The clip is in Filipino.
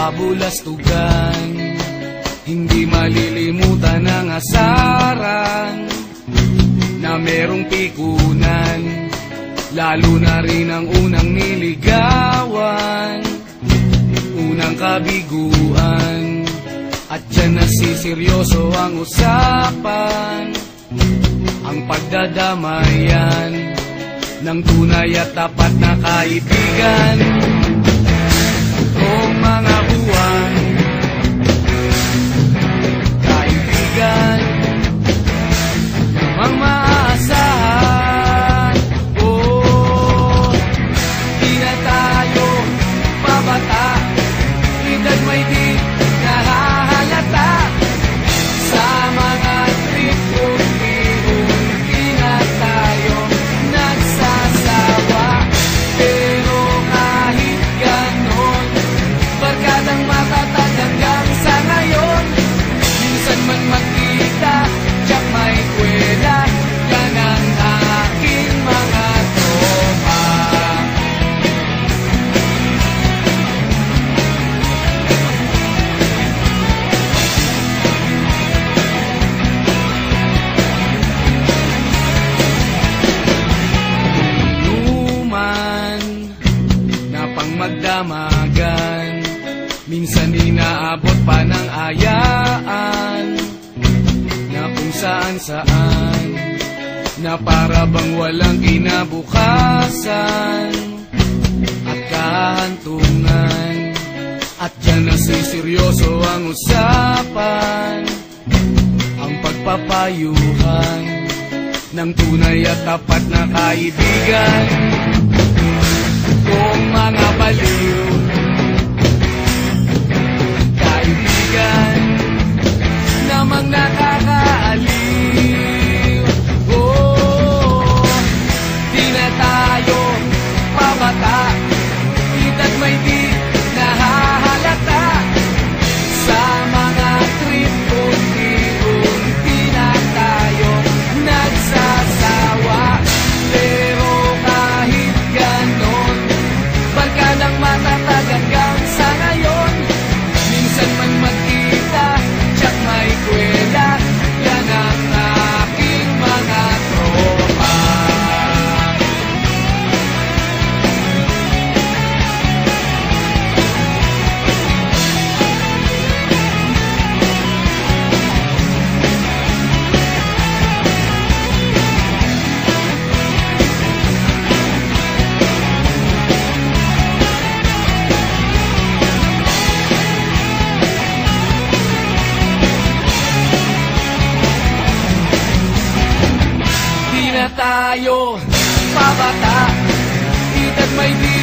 kabulastugan. Hindi malilimutan ang asaran na merong pikunan, lalo na rin ang unang niligawan, unang kabiguan. At dyan nasiseryoso ang usapan, ang pagdadamayan ng tunay at tapat na kaibigan. Kung mga buwan, kaibigan, namang maaasahan. Oh, di na tayo babata, edad may di nahahalata. Sa mga trip unti-unti na tayo nagsasawa. Pero kahit ganon, barkadang matatag hanggang sa ngayon. Minsan man magkita, tiyak may kwela, yan ang aking mga tropa. Inuman na pang magdamagan, minsan inaabot pa ng ayaan, na kung saan-saan, na para bang walang kinabukasan at kahantungan. At dyan nasiseryoso ang usapan, ang pagpapayuhan ng tunay at tapat na kaibigan. Kung mga baliw, kaibigan, namang nakakaaliw. Oh, di na tayo pabata, edad may di nahahalata. Sa mga trip unti-unti na tayo nagsasawa. Pero kahit ganon, barkadang matatag hanggang sa ngayon. Minsan man magkita, tiyak may kwela, yan ang aking mga tropa. Di na tayo pabata, edad may di